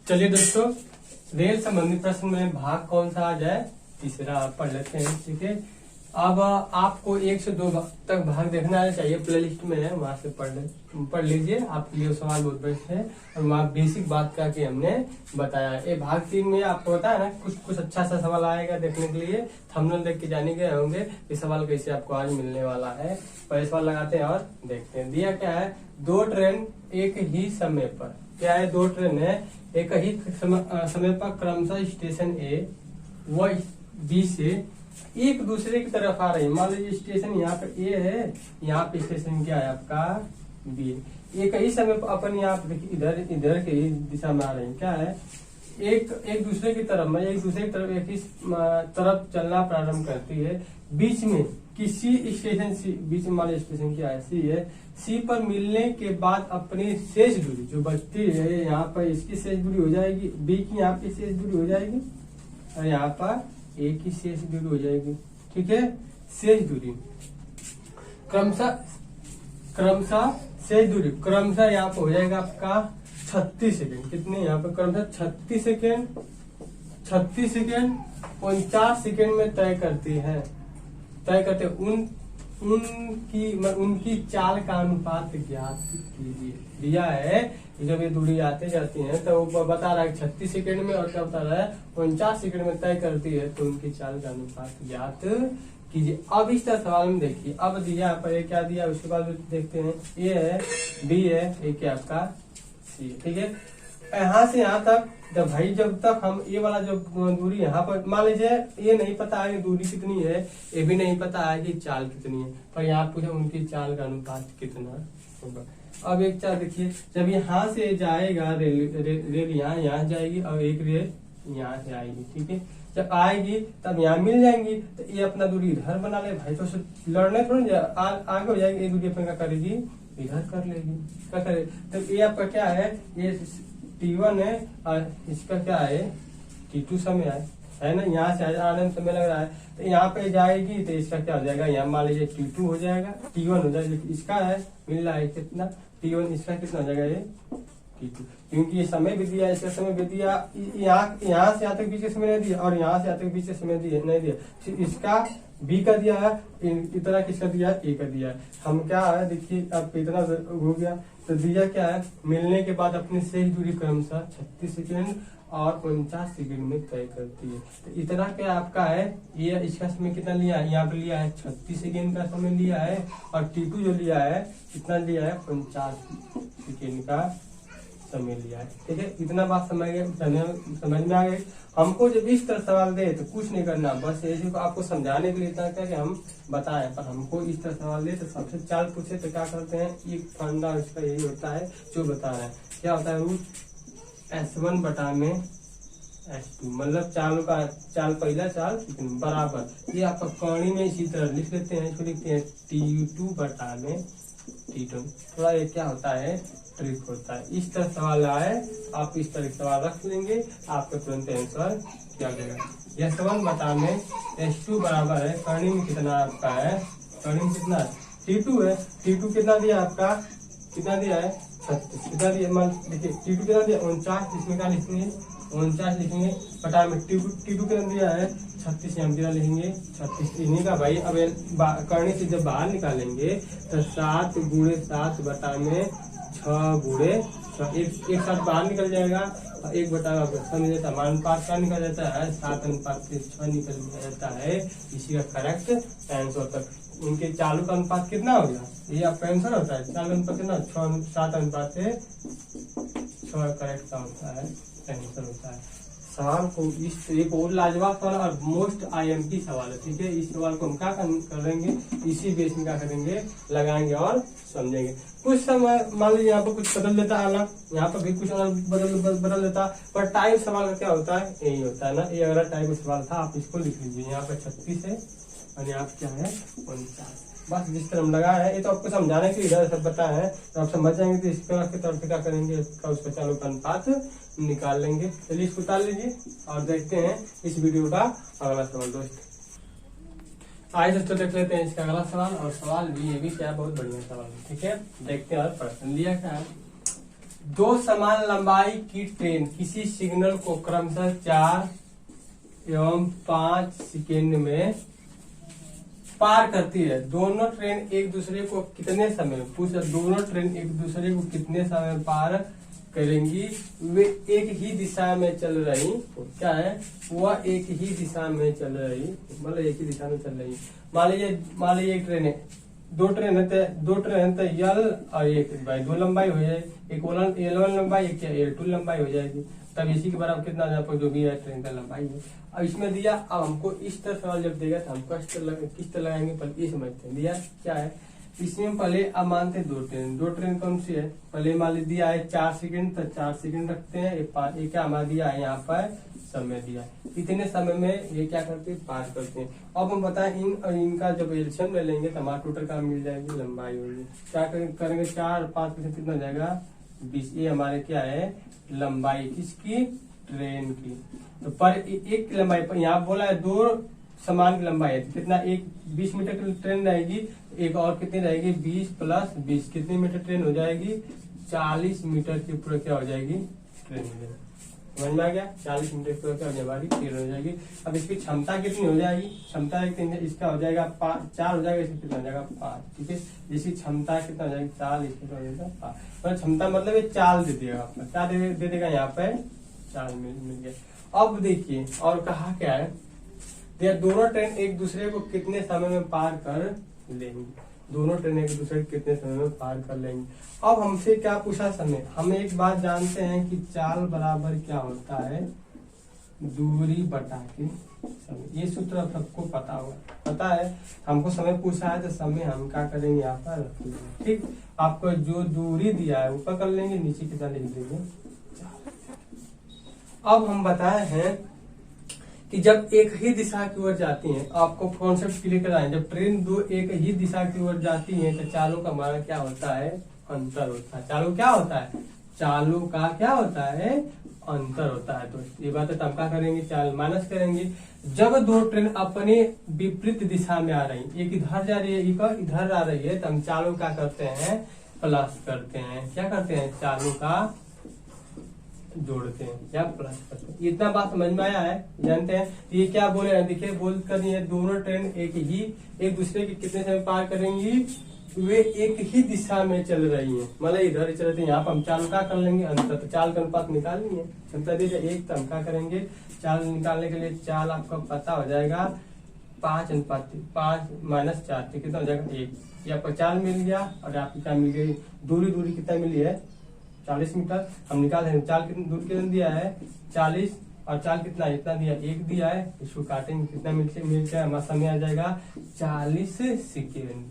चलिए दोस्तों, रेल संबंधी प्रश्न में भाग कौन सा आ जाए, तीसरा आप पढ़ लेते हैं। ठीक है, अब आपको 1 से 2 तक भाग देखना चाहिए, प्लेलिस्ट में है, वहां से पढ़ लीजिए। आपके लिए सवाल बहुत बेस्ट है और वहाँ बेसिक बात का कि हमने बताया है। ये भाग 3 में आपको पता है ना, कुछ अच्छा सा सवाल आएगा देखने के लिए। थंबनेल देख के जाने गए होंगे ये सवाल कैसे आपको आज मिलने वाला है। पहले सवाल लगाते हैं और देखते हैं। दिया क्या है, 2 ट्रेन एक ही समय पर, क्या है, 2 ट्रेन है एक ही समय पर क्रमशः स्टेशन ए व बी से एक दूसरे की तरफ आ रही है। मान लीजिए स्टेशन यहाँ पे ए है, यहाँ पे स्टेशन क्या है आपका बी। एक ही समय पर अपन यहाँ पे देखिए इधर के दिशा में आ रहे हैं। क्या है, एक दूसरे की तरफ, एक दूसरे की तरफ एक ही तरफ चलना प्रारंभ करती है। बीच में किसी स्टेशन सी, बीच में मान स्टेशन क्या है सी है, सी पर मिलने के बाद अपनी शेष दूरी जो बचती है, यहाँ पर इसकी शेष दूरी हो जाएगी, बी की यहाँ पे शेष दूरी हो जाएगी और यहाँ पर ए की शेष दूरी हो जाएगी। ठीक है, शेष दूरी क्रमशः शेष दूरी क्रमशः यहाँ पे हो जाएगा आपका 36 सेकेंड। कितने यहाँ पे क्रमशः 36 सेकेंड 49 सेकेंड में तय करते हैं। उनकी चाल का अनुपात ज्ञात कीजिए। दिया है जब ये दूरी आते जाती है तो वो बता रहा है 36 सेकेंड में, और क्या बता रहा है 49 सेकेंड में तय करती है, तो उनकी चाल का अनुपात ज्ञात कीजिए। अब इस तरह सवाल में देखिए, अब दिया पर क्या दिया, उसके बाद देखते हैं। ए है, बी है, ए क्या आपका सी। ठीक है, यहाँ से यहाँ तक जब तक हम ये वाला जो दूरी यहाँ पर, मान लीजिए ये नहीं पता है दूरी कितनी है, ये भी नहीं पता है कि चाल कितनी है, पर यहाँ पूछे उनकी चाल का अनुपात कितना होगा। अब एक चाल देखिए, जब यहाँ से जाएगा रेल यहाँ जाएगी और एक रेल यहाँ से आएगी। ठीक है, जब आएगी तब यहाँ मिल जाएंगी, तो ये अपना दूरी इधर बना ले भाई, तो लड़ने थोड़ा आगे हो जाएगी। ये दूरी अपन क्या करेगी, इधर कर लेगी। क्या करे, तो ये आपका क्या है, ये T1 है और इसका क्या है T2 समय है ना। यहाँ से आने में समय लग रहा है, तो यहाँ पे जाएगी तो इसका क्या हो जाएगा, यहाँ मान लीजिए T2 हो जाएगा, T1 हो जाएगा। इसका है मिल रहा है कितना T1, इसका कितना हो जाएगा ये T2, क्योंकि ये समय भी दिया, इसका समय भी दिया। यहाँ से यहाँ तक बीच का समय नहीं दिया और यहाँ से यहाँ तक बीच का समय नहीं दिया। इसका बी का दिया है, इतना किसका दिया है, ए का दिया है। हम क्या है देखिए, अब इतना हो गया, तो दिया क्या है, मिलने के बाद अपनी शेष दूरी क्रमशः 36 सेकेंड और 49 सेकेंड में तय करती है। तो इतना क्या आपका है, ये इसका समय कितना लिया है, यहाँ पे लिया है 36 सेकेंड का समय लिया है, और T2 जो लिया है कितना लिया है 50 सेकेंड का समय लिया है। ठीक है, इतना बात समझ में आ गई। हमको जब इस तरह सवाल दे तो कुछ नहीं करना, बस ऐसे को आपको समझाने के लिए इतना क्या कि हम बताएं, पर हमको इस तरह सवाल दे तो सबसे चाल पूछे तो क्या करते हैं, एक फंडा इसका यही होता है जो बता रहा है। क्या होता है, रूट S1 बटा में S2, मतलब चाल पहला चाल बराबर। ये आपका कौड़ी में इसी तरह लिख लेते हैं, इसको लिखते हैं T2 बटा में T2। थोड़ा ये क्या होता है, ट्रिक होता है। इस तरह सवाल आए, आप इस तरह सवाल रख लेंगे, आपका तुरंत आंसर क्या देगा। S1 बटा में S2 बराबर है, करनी में कितना आपका है, करनी में कितना T2 है। T2 कितना दिया आपका, कितना दिया है 36, कितना दिया, मान देखिए T2 कितना दिया 49, इसमें क्या लिखेंगे 49 लिखेंगे, बटा में T2 कितना दिया है 36, हम कितना लिखेंगे 36। इन्हीं का भाई, अब करनी से जब बाहर निकालेंगे तो 7 गुणे 7 बटा में 6 गुणे, एक साथ बाहर निकल जाएगा, एक बटा समझ जाता है, अनुपात का निकल जाता है 7 अनुपात 6 निकल जाता है। इसी का करेक्ट आंसर तक उनके चालू का अनुपात कितना हो गया, ये आपका आंसर होता है। चालू अनुपात कितना 7 अनुपात से 6 करेक्ट का होता है, आंसर होता है। सवाल को इस एक और लाजवाब सवाल और मोस्ट IMP सवाल है। ठीक है, इस सवाल को हम क्या करेंगे, इसी बेस में क्या करेंगे, लगाएंगे और समझेंगे। कुछ समय मान लीजिए यहाँ पर कुछ बदल देता है ना, यहाँ पर भी कुछ बदल देता, पर टाइप सवाल का क्या होता है, यही होता है ना। ये अगर टाइप सवाल था आप इसको लिख लीजिए, यहाँ पर 36 है और यहाँ पे क्या है 49। बस जिस तरह हम लगाया है, ये तो आपको समझाने के लिए इधर सब बताया है, तो आप समझ जाएंगे। तो इसके बाद की तरफ से क्या करेंगे, उसका चालू का अनुपात निकाल लेंगे। चलिए इसको उतार लीजिए और देखते हैं इस वीडियो का अगला सवाल। दोस्त आइए दोस्तों देख लेते हैं इसका अगला सवाल, और सवाल भी ये भी क्या बहुत बढ़िया सवाल है। ठीक है, देखते हैं और प्रश्न लिया क्या है। दो समान लंबाई की ट्रेन किसी सिग्नल को क्रमशः 4 एवं 5 सेकेंड में पार करती है। दोनों ट्रेन एक दूसरे को कितने समय में, पूछा दोनों ट्रेन एक दूसरे को कितने समय में पार करेंगी। वे एक ही दिशा में चल रही, क्या है वह एक ही दिशा में चल रही, मतलब एक ही दिशा में चल रही। मान लीजिए एक ट्रेन है, दो ट्रेन है तो यल और एक भाई दो लंबाई हो जाए, एक L1 लंबाई एक L2 लंबाई हो जाएगी। तब इसी के बराबर कितना आपको जो भी है ट्रेन का लंबाई है। अब इसमें दिया, अब हमको इस तरह सवाल जब देगा तो हमको किस तरह लगाएंगे, पहले ये समझते हैं। दिया क्या है इसमें, पहले अब मानते हैं दो ट्रेन कौन सी है, पहले मान लीजिए दिया है 4 सेकंड, तो 4 सेकंड रखते हैं। एक क्या हमारा दिया है यहाँ पर समय दिया है, इतने समय में ये क्या करते हैं पार करते हैं। अब हम बताएं इनका जब एलसीएम ले लेंगे तो हमारा टोटल का मिल जाएगी लंबाई होगी। क्या करेंगे 4 और 5 में कितना जाएगा 20। ये हमारे क्या है लंबाई किसकी, ट्रेन की। तो पर एक की लंबाई पर यहाँ बोला है दो समान की लंबाई है, तो कितना एक 20 मीटर की ट्रेन रहेगी, एक और कितनी रहेगी 20 + 20 कितनी मीटर ट्रेन हो जाएगी 40 मीटर की पूरा क्या हो जाएगी ट्रेन हो जाएगी। समझ में आ गया, 40 मीटर पूरा क्या हो जाएगी हमारी ट्रेन हो जाएगी। अब इसकी क्षमता कितनी हो जाएगी, क्षमता इसका हो जाएगा 4 हो जाएगा, इसका कितना हो जाएगा 5। ठीक है, इसकी क्षमता कितना हो जाएगी 4, इसकी कितना हो जाएगा 5। क्षमता मतलब ये चाल दे देगा आपका, क्या दे देगा यहाँ पे चाल मिल गया। अब देखिए और कहा क्या है, दोनों ट्रेन एक दूसरे को कितने समय में पार कर लेंगे, दोनों ट्रेन एक दूसरे को कितने समय में पार कर लेंगे। अब हमसे क्या पूछा समय, हम एक बात जानते हैं कि चाल बराबर क्या होता है दूरी बटा के समय। ये सूत्र सबको पता होगा, पता है। हमको समय पूछा है तो समय हम क्या करेंगे यहाँ पर रख लेंगे। ठीक, आपको जो दूरी दिया है ऊपर कर लेंगे, नीचे कितना लिख देंगे। अब हम बताए हैं कि जब एक ही दिशा की ओर जाती हैं, आपको कॉन्सेप्ट क्लियर कराएं, जब ट्रेन दो एक ही दिशा की ओर जाती हैं तो चालों का हमारा क्या होता है अंतर होता है। चालों क्या होता है, चालों का क्या होता है अंतर होता है। तो ये बात है हम क्या करेंगे चाल माइनस करेंगे। जब दो ट्रेन अपने विपरीत दिशा में आ रही, एक इधर जा रही है एक इधर आ रही है, तो हम चालों क्या करते हैं प्लस करते हैं। क्या करते हैं चालों का जोड़ते हैं या प्लस करते हैं। इतना बात समझ में आया है, जानते हैं। ये क्या बोले हैं देखिए, बोल कर दोनों ट्रेन एक दूसरे के कितने समय पार करेंगी, वे एक ही दिशा में चल रही हैं, मतलब इधर ही चल रही है। यहाँ पर हम चाल का कर लेंगे अंतर, तो चाल का अनुपात निकालनी है, क्षमता दीजिए एक, तो हम क्या करेंगे चाल निकालने के लिए चाल आपका पता हो जाएगा 5:5 - 4 कितना हो जाएगा 1। ये आपका चाल मिल गया और आपकी क्या मिल गई दूरी कितना मिली है 40 मीटर। हम निकाल देंगे चाल कितनी दूर कितना दिया है 40, और चाल कितना इतना दिया 1 दिया है। इसको काटेंगे कितना मिलता है, हमारा समय आ जाएगा 40 सेकेंड।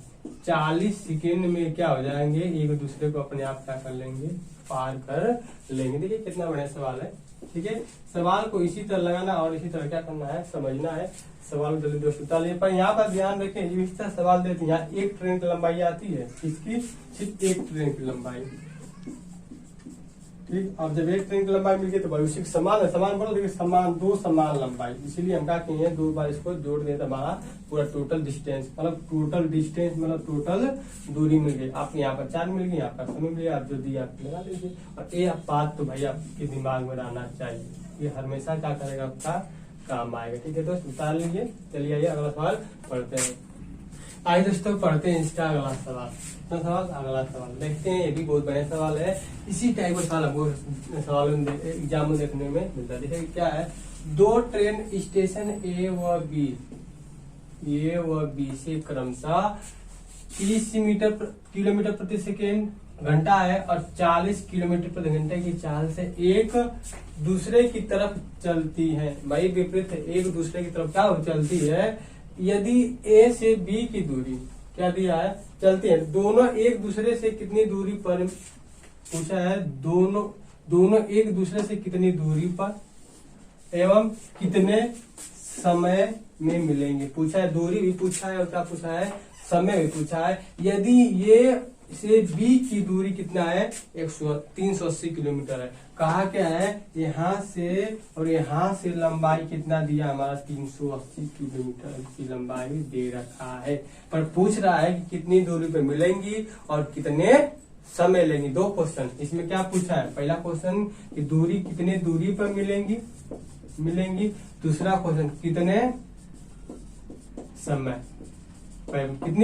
40 सेकेंड में क्या हो जाएंगे एक दूसरे को अपने आप क्या कर लेंगे पार कर लेंगे। देखिए कितना बढ़िया सवाल है। ठीक है, सवाल को इसी तरह लगाना और इसी तरह क्या करना है समझना है। सवाल जल्दी दोस्तों उतार पर यहाँ पर ध्यान रखें, इस तरह सवाल देते हैं। यहाँ एक ट्रेन की लंबाई आती है, इसकी सिर्फ एक ट्रेन की लंबाई। ठीक, अब जब एक ट्रेन की लंबाई मिल गई तो भाई उसी समान है, समान बोलो देखिए समान, दो समान लंबाई, इसीलिए हम क्या किए हैं 2 बार इसको जोड़ दें तो हमारा पूरा टोटल डिस्टेंस मतलब टोटल दूरी मिल गई। आपके यहाँ पर 4 मिल गई, यहाँ पर समय मिल गया, आप जो दिया आप लगा दीजिए। और ये आप बात तो भाई आपके दिमाग में रहना चाहिए, ये हमेशा क्या करेगा आपका काम आएगा। ठीक है दोस्त उतार लीजिए। चलिए आइए अगला सवाल पढ़ते हैं। आइए दोस्तों पढ़ते हैं इसका अगला सवाल। अगला सवाल देखते हैं, ये भी बहुत बढ़िया सवाल है। इसी टाइप का सवाल हमको सवाल एग्जाम में देखने में मिलता है। देखिए क्या है, दो ट्रेन स्टेशन ए व बी से क्रमशः 30 किलोमीटर प्रति सेकेंड घंटा है और 40 किलोमीटर प्रति घंटे की चाल से एक दूसरे की तरफ चलती है। भाई विपरीत एक दूसरे की तरफ क्या चलती है। यदि ए से बी की दूरी क्या दिया है चलती है, दोनों एक दूसरे से कितनी दूरी पर पूछा है, दोनों एक दूसरे से कितनी दूरी पर एवं कितने समय में मिलेंगे पूछा है। दूरी भी पूछा है और क्या पूछा है समय भी पूछा है। यदि ये से बी की दूरी कितना है 380 किलोमीटर है। कहा क्या है यहाँ से और यहाँ से लंबाई कितना दिया हमारा 380 किलोमीटर की लंबाई दे रखा है, पर पूछ रहा है कि कितनी दूरी पे मिलेंगी और कितने समय लेंगी। दो क्वेश्चन इसमें क्या पूछा है, पहला क्वेश्चन कि दूरी कितने दूरी पर मिलेंगी, दूसरा क्वेश्चन कितने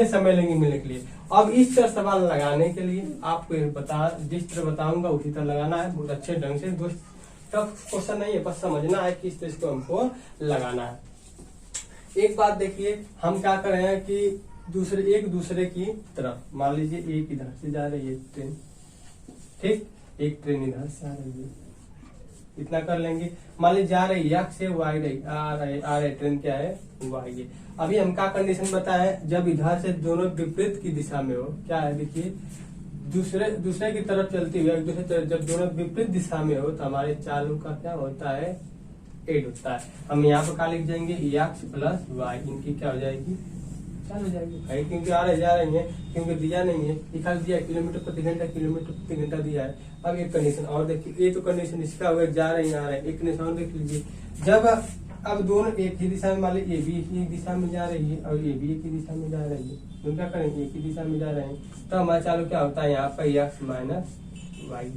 समय लेंगे मिलने के लिए। अब इस तरह सवाल लगाने के लिए आपको जिस तरह बताऊंगा उसी तरह लगाना है, बहुत अच्छे ढंग से। दोस्त टफ क्वेश्चन नहीं है, बस समझना है कि इस तरह इसको हमको लगाना है। एक बात देखिए, हम क्या कर रहे हैं कि एक दूसरे की तरफ, मान लीजिए एक इधर से जा रही है ट्रेन, ठीक, एक ट्रेन इधर से आ रही है, इतना कर लेंगे। मान लीजिए जा रही है से वाई रही आ रही ट्रेन क्या है, वाई। अभी हम क्या कंडीशन बताए, जब इधर से दोनों विपरीत की दिशा में हो, क्या है देखिए, दूसरे की तरफ चलती हुई जब दोनों विपरीत दिशा में हो तो हमारे चालों का क्या होता है, एड होता है। हम यहाँ पर क्या लिख जाएंगे, एक्स प्लस वाई, इनकी क्या हो जाएगी, चाल हो जाएगी भाई, क्योंकि आ रहे जा रही है, क्योंकि दिया नहीं है, लिखा दिया किलोमीटर प्रति घंटा दिया है। अब एक कंडीशन और देखिए, ये तो कंडीशन इसका हुआ, जा रही आ रहा है। एक कंडीशन और देख लीजिए, जब अब दोनों एक ही दिशा में, मान लीजिए ए भी एक दिशा में जा रही है और ए भी एक ही दिशा में जा रही है, तो क्या करेंगे, एक ही दिशा में जा रहे हैं, तो हमारा चालू क्या होता है, यहाँ पर एक्स माइनस वाई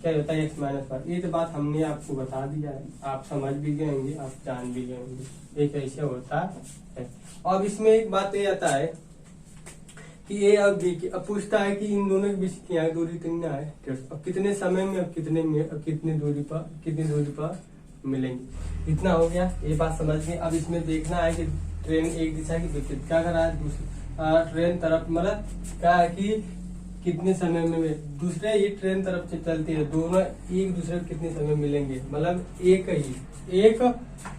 क्या होता है, एक्स माइनस वाई। ये तो बात हमने आपको बता दिया है, आप समझ भी गए होंगे, आप जान भी गए होंगे ये कैसे होता है। अब इसमें एक बात ये आता है कि ए और बी की, अब पूछता है कि इन दोनों के बीच की दूरी कितना है, अब कितने समय में, अब कितनी दूरी पर मिलेंगे, इतना हो गया। ये बात समझ गए। अब इसमें देखना है कि ट्रेन एक दिशा की विपरीत क्या कर रहा है, दूसरी ट्रेन तरफ, मतलब क्या है कि कितने समय में दूसरे ये ट्रेन तरफ से चलती है, दोनों एक दूसरे को कितने समय मिलेंगे, मतलब एक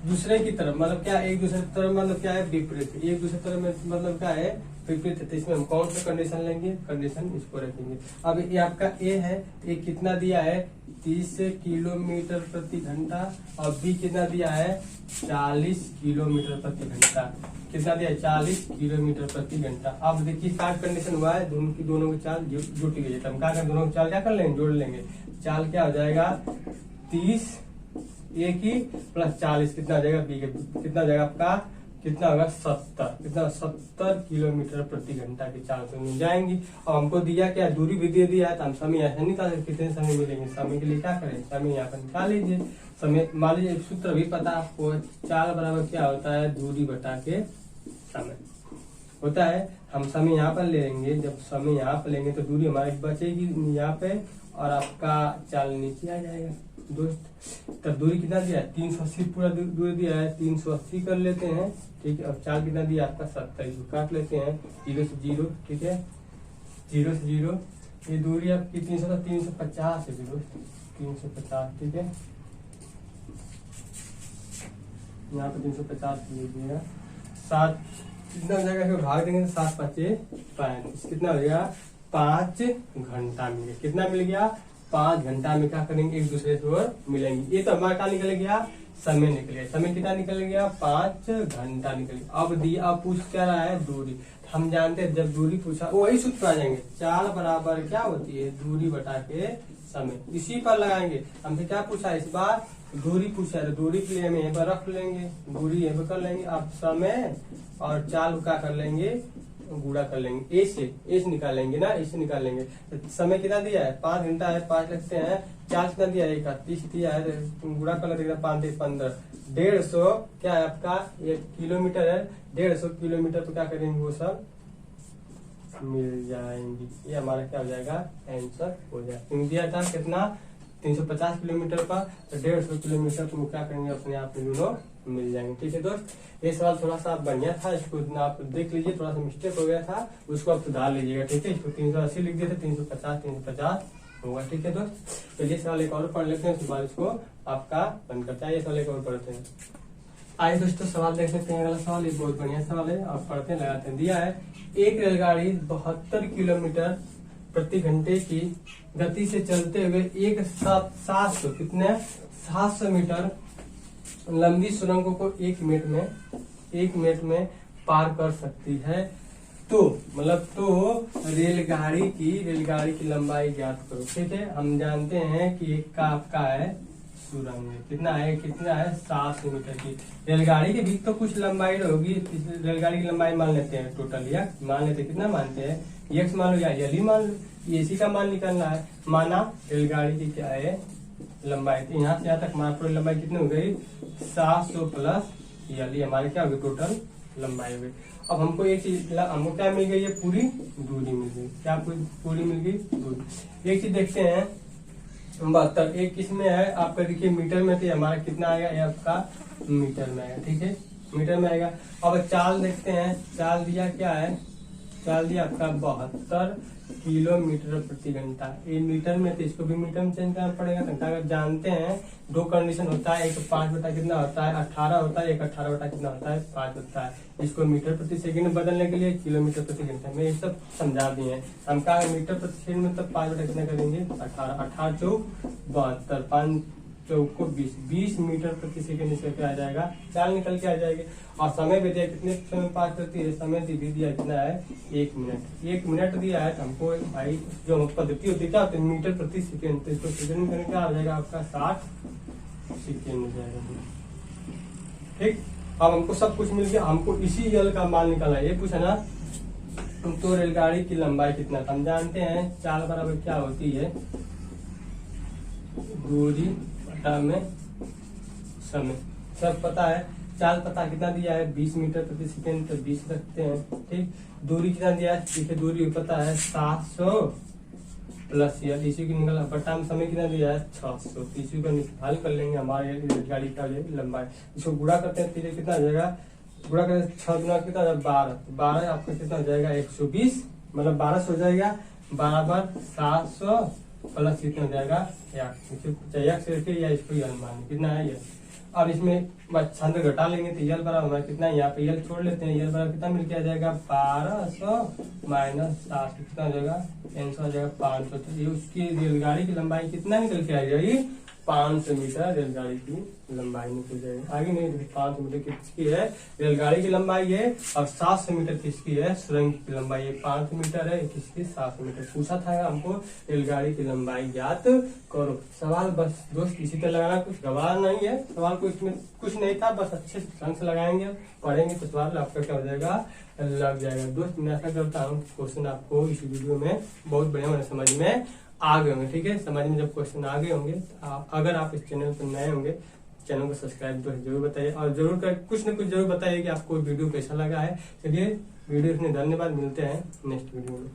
दूसरे की तरफ, मतलब क्या एक दूसरे की तरफ, मतलब क्या है विपरीत, एक दूसरे तरफ मतलब क्या है विपरीत है। तो इसमें हम कौन सा कंडीशन लेंगे, कंडीशन इसको रखेंगे। अब ये आपका ए है, ये कितना दिया है, 30 किलोमीटर प्रति घंटा, और बी कितना दिया है, 40 किलोमीटर प्रति घंटा, कितना दिया है, 40 किलोमीटर प्रति घंटा। अब देखिए क्या कंडीशन हुआ है, दोनों की चाल जुट गई है, तो हम क्या करें, दोनों की चाल क्या कर लेंगे, जोड़ लेंगे। चाल क्या हो जाएगा, 30 ए की प्लस 40 कितना हो जाएगा, बी के कितना हो जाएगा आपका, कितना होगा 70 किलोमीटर प्रति घंटा की चाल से मिल जाएंगी। और हमको दिया क्या, दूरी भी दे दिया है, तो हम समय ऐसा नहीं निकाल सकते, कितने समय मिलेंगे। समय के लिए क्या करें, समय यहाँ पर निकाल लीजिए। समय मान लीजिए सूत्र भी पता आपको, चाल बराबर क्या होता है, दूरी बटा के समय होता है। हम समय यहाँ पर लेंगे, जब समय यहाँ पर लेंगे तो दूरी हमारी बचेगी यहाँ पे, और आपका चाल नीचे आ जाएगा दोस्त। तब दूरी कितना दिया है, 380 पूरा दूरी दिया है, 380 कर लेते हैं, ठीक है। अब चाल कितना दिया आपका 70, काट लेते हैं 0 से 0, ठीक है, 0 से 0, ये दूरी आपकी 350 है दोस्त, 350, ठीक है, यहाँ पे 350 लीजिएगा, 7 कितना हो जाएगा, भाग देंगे तो 7 5 35, कितना हो गया, 5 घंटा मिल गया। कितना मिल गया, 5 घंटा में क्या करेंगे, एक दूसरे से और मिलेंगे। ये तो हमारा क्या निकल गया, समय निकल गया। समय कितना निकल गया, 5 घंटा निकल गया। अब पूछ क्या रहा है, दूरी। हम जानते हैं जब दूरी पूछा वही सूत्र आ जाएंगे, चाल बराबर क्या होती है, दूरी बटा के समय, इसी पर लगाएंगे। हमसे क्या पूछा इस बार, दूरी पूछा है, दूरी के लिए हम यहाँ पर रख लेंगे, दूरी यहाँ पर कर लेंगे। अब समय और चाल का कर लेंगे, गुड़ा कर लेंगे, ए से निकालेंगे ना, ए से निकालेंगे। समय कितना दिया है, 5 घंटा है, 5 लगते हैं। चाल कितना दिया है, 31 दिया है, गुड़ा कर लेते हैं, 5 15, 150 क्या है आपका, 1 किलोमीटर है, 150 किलोमीटर तो क्या करेंगे, वो सब मिल जाएंगी। ये हमारा क्या हो जाएगा, आंसर हो जाएगा। दिया था कितना, 350 किलोमीटर का, तो 150 किलोमीटर को क्या करेंगे, अपने आप में दोनों मिल जाएंगे। ठीक है दोस्त, ये सवाल थोड़ा सा बढ़िया था, इसको आप देख लीजिए, थोड़ा सा मिस्टेक हो गया था, उसको आप सुधार लीजिएगा। ठीक है, इसको 380 लिख दिए थे, 350 होगा। ठीक है दोस्त, चलिए सवाल एक और पढ़ लेते हैं, उसके बाद इसको आपका बंद करता है। ये सवाल एक और पढ़ते हैं। आइए दोस्तों सवाल देख लेते हैं। अगला सवाल ये बहुत बढ़िया सवाल है, आप पढ़ते हैं, लगाते हैं। दिया है, एक रेलगाड़ी 72 किलोमीटर प्रति घंटे की गति से चलते हुए एक 700 कितने 700 मीटर लंबी सुरंगों को 1 मिनट में पार कर सकती है। तो मतलब रेलगाड़ी की लंबाई ज्ञात करो। ठीक है, हम जानते हैं कि एक का आपका है सुरंग है। कितना है 700 मीटर की। रेलगाड़ी की भी तो कुछ लंबाई होगी। रेलगाड़ी की लंबाई मान लेते हैं टोटल, या मान लेते हैं, कितना मानते हैं, x मान लो या यल ही मान लो, इसी का मान निकालना है। माना रेलगाड़ी की क्या है लंबाई, तो यहाँ से यहाँ तक हमारा पूरी लंबाई कितनी हो गई 700 प्लस यल, ये हमारी क्या हो गई टोटल लंबाई हो गई। अब हमको एक चीज, हमको क्या मिल गई है, पूरी दूरी मिल गई। क्या पूरी मिल गई दूरी। एक चीज देखते हैं 72, एक किसमें है आपका, देखिए मीटर में, तो हमारा कितना आएगा, ये आपका मीटर में आएगा। ठीक है, मीटर में आएगा। अब चाल देखते हैं, चाल दिया क्या है, चाल दिया आपका 72 किलोमीटर प्रति घंटा। ये मीटर में, तो इसको भी मीटर में चेंज करना पड़ेगा। तो अगर जानते हैं दो कंडीशन होता है, एक 5 बटा कितना होता है 18 होता है, एक 18 बटा कितना होता है 5 होता है। इसको मीटर प्रति सेकंड में बदलने के लिए किलोमीटर प्रति घंटा में ये सब समझा दिए हैं। हम कहा मीटर प्रति सेकंड में, तब 5 बटा कितना करेंगे 18, 18 चौक 72, 5 चौक को 20 मीटर प्रति सेकंड इसका क्या आ जाएगा, चाल निकल के आ जाएगी। और समय भी दिया, कितने समय पास करती है, समय भी दिया कितना है 1 मिनट। 1 मिनट दिया है, तो हमको भाई जो पद्धति होती है क्या होती है मीटर प्रति सेकंड, तो इसको सेकंड में करने क्या आ जाएगा आपका 60 सेकंड हो जाएगा। ठीक, अब हमको सब कुछ मिल गया, हमको इसी यल का मान निकालना है। ये पूछा ना तो रेलगाड़ी की लंबाई कितना, हम जानते हैं चाल बराबर क्या होती है, दूरी बटा में समय, सब पता है। चाल पता कितना दिया है 20 मीटर प्रति सेकंड, तो 20 रखते हैं। ठीक, दूरी कितना दिया है, देखिए दूरी पता है 700 प्लस यल, इसी की निकला बटा में समय कितना दिया है 600, इसी को निकाल कर लेंगे हमारे गाड़ी का लंबाई। इसको गुणा करते हैं, फिर कितना आ जाएगा, गुणा करते 6 गुना कितना 12, 12 आपका कितना हो जाएगा 120, मतलब 1200 हो जाएगा, बराबर 700 प्लस कितना हो जाएगा या इसको यल मान कितना है यल। अब इसमें छंद घटा लेंगे तो यल बराबर हमारा कितना है, यहाँ पे यल छोड़ लेते हैं, यल बराबर कितना मिल के आ जाएगा 1200 माइनस 700 कितना हो जाएगा 300 हो जाएगा 500। तो ये उसकी रेलगाड़ी की लंबाई कितना निकल के आ जाएगी 500 मीटर रेलगाड़ी की लंबाई निकल जाएगी। आगे नहीं, 500 मीटर किसकी है रेलगाड़ी की लंबाई है, और 700 मीटर किसकी है सुरंग की लंबाई है। 500 मीटर है, किसकी 700 मीटर। पूछा था हमको रेलगाड़ी की लंबाई ज्ञात करो। सवाल बस दोस्त इसी तरह लगाना, कुछ गवाह नहीं है सवाल को, इसमें कुछ नहीं था, बस अच्छे ढंग से लगाएंगे पढ़ेंगे तो सवाल आपका क्या हो जाएगा लग जाएगा। दोस्त मैं ऐसा करता हूँ क्वेश्चन आपको इस वीडियो में बहुत बढ़िया समझ में आ गए होंगे। ठीक है, समझ में जब क्वेश्चन आ गए होंगे, अगर आप इस चैनल पर नए होंगे चैनल को सब्सक्राइब तो जरूर बताइए, और जरूर कर कुछ न कुछ जरूर बताइए कि आपको वीडियो कैसा लगा है। चलिए वीडियो इतने धन्यवाद, मिलते हैं नेक्स्ट वीडियो में।